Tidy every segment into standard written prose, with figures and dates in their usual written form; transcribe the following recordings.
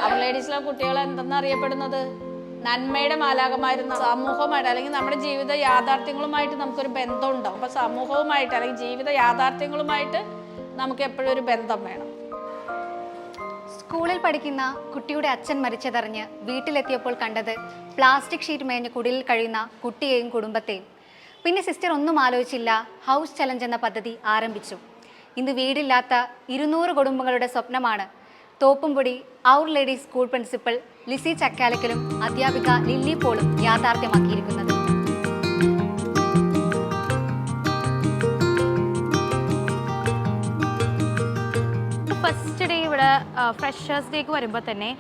അവർ ലേഡീസിലെ കുട്ടികൾ എന്തെന്നറിയപ്പെടുന്നത് നന്മയുടെ മാലാഖമായിരുന്ന സമൂഹമായിട്ട് അല്ലെങ്കിൽ നമ്മുടെ ജീവിത യാഥാർത്ഥ്യങ്ങളുമായിട്ട് നമുക്കൊരു ബന്ധം ഉണ്ടാവും. അപ്പോൾ സമൂഹവുമായിട്ട് അല്ലെങ്കിൽ ജീവിത യാഥാർത്ഥ്യങ്ങളുമായിട്ട് നമുക്ക് എപ്പോഴും ഒരു ബന്ധം വേണം. സ്കൂളിൽ പഠിക്കുന്ന കുട്ടിയുടെ അച്ഛൻ മരിച്ചതറിഞ്ഞ് വീട്ടിലെത്തിയപ്പോൾ കണ്ടത് പ്ലാസ്റ്റിക് ഷീറ്റ് മേഞ്ഞ് കുടിലിൽ കഴിയുന്ന കുട്ടിയെയും കുടുംബത്തെയും. പിന്നെ സിസ്റ്റർ ഒന്നും ആലോചിച്ചില്ല, ഹൗസ് ചലഞ്ച് എന്ന പദ്ധതി ആരംഭിച്ചു. ഇന്ന് വീടില്ലാത്ത 200 കുടുംബങ്ങളുടെ സ്വപ്നമാണ് Thoppumpady our ladies school principal Lissy ചക്കാലക്കലും അധ്യാപിക ലില്ലി പോളും യാഥാർത്ഥ്യമാക്കിയിരിക്കുന്നത്. ഫസ്റ്റ് ഡേ ഇവിടെ ഫ്രഷേഴ്സ് ഡേക്ക് വരുമ്പോൾ തന്നെ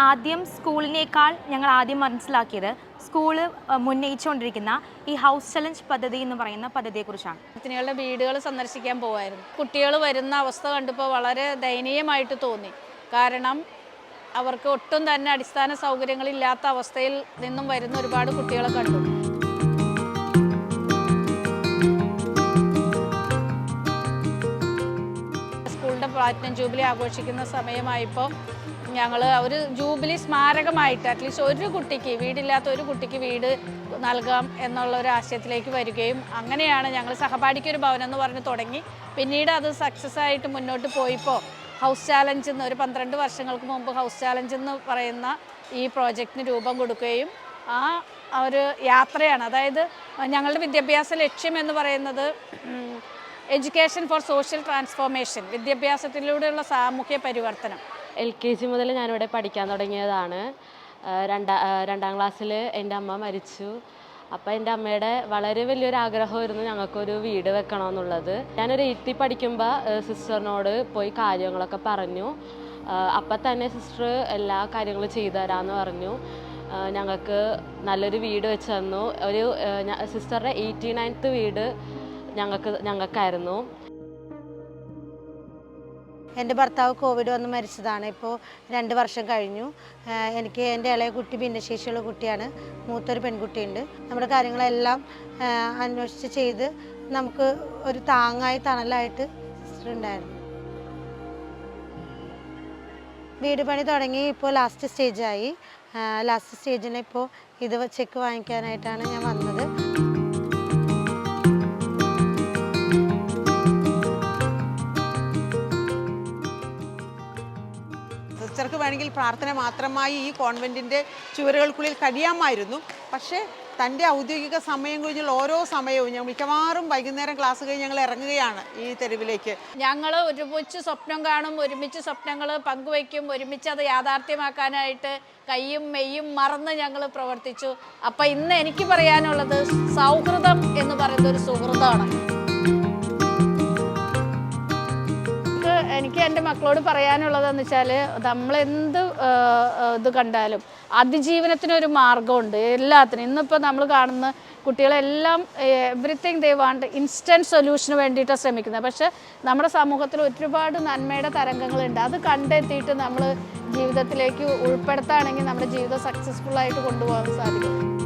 ആദ്യം സ്കൂളിനേക്കാൾ ഞങ്ങൾ ആദ്യം മനസ്സിലാക്കിയത് സ്കൂള് ഉന്നയിച്ചുകൊണ്ടിരിക്കുന്ന ഈ ഹൗസ് ചലഞ്ച് പദ്ധതി എന്ന് പറയുന്ന പദ്ധതിയെക്കുറിച്ചാണ്. വിദ്യാർത്ഥിനികളുടെ വീടുകൾ സന്ദർശിക്കാൻ പോകുമായിരുന്നു. കുട്ടികൾ വരുന്ന അവസ്ഥ കണ്ടപ്പോൾ വളരെ ദയനീയമായിട്ട് തോന്നി. കാരണം അവർക്ക് ഒട്ടും തന്നെ അടിസ്ഥാന സൗകര്യങ്ങളില്ലാത്ത അവസ്ഥയിൽ നിന്നും വരുന്ന ഒരുപാട് കുട്ടികളെ കണ്ടു. സ്കൂളിൻ്റെ പ്ലാറ്റിനം ജൂബിലി ആഘോഷിക്കുന്ന സമയമായപ്പോൾ ഞങ്ങൾ ഒരു ജൂബിലി സ്മാരകമായിട്ട് അറ്റ്ലീസ്റ്റ് ഒരു കുട്ടിക്ക് വീടില്ലാത്ത ഒരു കുട്ടിക്ക് വീട് നൽകാം എന്നുള്ള ഒരു ആശയത്തിലേക്ക് വരികയും അങ്ങനെയാണ് ഞങ്ങൾ സഹപാഠിക്കൊരു ഭവനം എന്ന് പറഞ്ഞ് തുടങ്ങി. പിന്നീട് അത് സക്സസ് ആയിട്ട് മുന്നോട്ട് പോയപ്പോൾ ഹൗസ് ചാലഞ്ച് എന്ന് ഒരു 12 വർഷങ്ങൾക്ക് മുമ്പ് ഹൗസ് ചാലഞ്ച് എന്ന് പറയുന്ന ഈ പ്രോജക്റ്റിന് രൂപം കൊടുക്കുകയും ആ ഒരു യാത്രയാണ്. അതായത് ഞങ്ങളുടെ വിദ്യാഭ്യാസ ലക്ഷ്യം എന്ന് പറയുന്നത് എഡ്യൂക്കേഷൻ ഫോർ സോഷ്യൽ ട്രാൻസ്ഫോർമേഷൻ, വിദ്യാഭ്യാസത്തിലൂടെയുള്ള സാമൂഹ്യ പരിവർത്തനം. LKG മുതൽ ഞാനിവിടെ പഠിക്കാൻ തുടങ്ങിയതാണ്. രണ്ടാം ക്ലാസ്സിൽ എൻ്റെ അമ്മ മരിച്ചു. അപ്പോൾ എൻ്റെ അമ്മയുടെ വളരെ വലിയൊരു ആഗ്രഹമായിരുന്നു ഞങ്ങൾക്കൊരു വീട് വെക്കണമെന്നുള്ളത്. ഞാനൊരു 8th പഠിക്കുമ്പോൾ സിസ്റ്ററിനോട് പോയി കാര്യങ്ങളൊക്കെ പറഞ്ഞു. അപ്പം തന്നെ സിസ്റ്റർ എല്ലാ കാര്യങ്ങളും ചെയ്തു തരാമെന്ന് പറഞ്ഞു. ഞങ്ങൾക്ക് നല്ലൊരു വീട് വെച്ച് തന്നു. ഒരു സിസ്റ്ററുടെ 89th വീട് ഞങ്ങൾക്കായിരുന്നു. എൻ്റെ ഭർത്താവ് കോവിഡ് വന്ന് മരിച്ചതാണ്. ഇപ്പോൾ 2 വർഷം കഴിഞ്ഞു. എനിക്ക് എൻ്റെ ഇളയ കുട്ടി ഭിന്നശേഷിയുള്ള കുട്ടിയാണ്, മൂത്തൊരു പെൺകുട്ടിയുണ്ട്. നമ്മുടെ കാര്യങ്ങളെല്ലാം അന്വേഷിച്ച് ചെയ്ത് നമുക്ക് ഒരു താങ്ങായി തണലായിട്ട് സിസ്റ്റർ ഉണ്ടായിരുന്നു. വീട് പണി തുടങ്ങി ഇപ്പോൾ ലാസ്റ്റ് സ്റ്റേജായി. ലാസ്റ്റ് സ്റ്റേജിന് ഇപ്പോൾ ഇത് ചെക്ക് വാങ്ങിക്കാനായിട്ടാണ് ഞാൻ വന്നത്. സിസ്റ്റർക്ക് വേണമെങ്കിൽ പ്രാർത്ഥന മാത്രമായി ഈ കോൺവെൻറ്റിൻ്റെ ചുവരുകൾക്കുള്ളിൽ കഴിയാമായിരുന്നു. പക്ഷേ തൻ്റെ ഔദ്യോഗിക സമയം കഴിഞ്ഞുള്ള ഓരോ സമയവും ഞങ്ങൾ മിക്കവാറും വൈകുന്നേരം ക്ലാസ് കഴിഞ്ഞ് ഞങ്ങൾ ഇറങ്ങുകയാണ് ഈ തെരുവിലേക്ക്. ഞങ്ങൾ ഒരുമിച്ച് സ്വപ്നം കാണും, ഒരുമിച്ച് സ്വപ്നങ്ങൾ പങ്കുവയ്ക്കും, ഒരുമിച്ച് അത് യാഥാർത്ഥ്യമാക്കാനായിട്ട് കയ്യും മെയ്യും മറന്ന് ഞങ്ങൾ പ്രവർത്തിച്ചു. അപ്പം ഇന്ന് എനിക്ക് പറയാനുള്ളത് സൗഹൃദം എന്ന് പറയുന്ന ഒരു സുഹൃതമാണ്. എനിക്ക് എൻ്റെ മക്കളോട് പറയാനുള്ളതെന്ന് വെച്ചാൽ നമ്മളെന്ത് ഇത് കണ്ടാലും അതിജീവനത്തിനൊരു മാർഗമുണ്ട് എല്ലാത്തിനും. ഇന്നിപ്പോൾ നമ്മൾ കാണുന്ന കുട്ടികളെല്ലാം എവറിത്തിങ് ദേ വാണ്ട് ഇൻസ്റ്റൻറ്റ് സൊല്യൂഷന് വേണ്ടിയിട്ടാണ് ശ്രമിക്കുന്നത്. പക്ഷേ നമ്മുടെ സമൂഹത്തിൽ ഒരുപാട് നന്മയുടെ തരംഗങ്ങളുണ്ട്. അത് കണ്ടെത്തിയിട്ട് നമ്മൾ ജീവിതത്തിലേക്ക് ഉൾപ്പെടുത്തുകയാണെങ്കിൽ നമ്മുടെ ജീവിതം സക്സസ്ഫുള്ളായിട്ട് കൊണ്ടുപോകാൻ സാധിക്കും.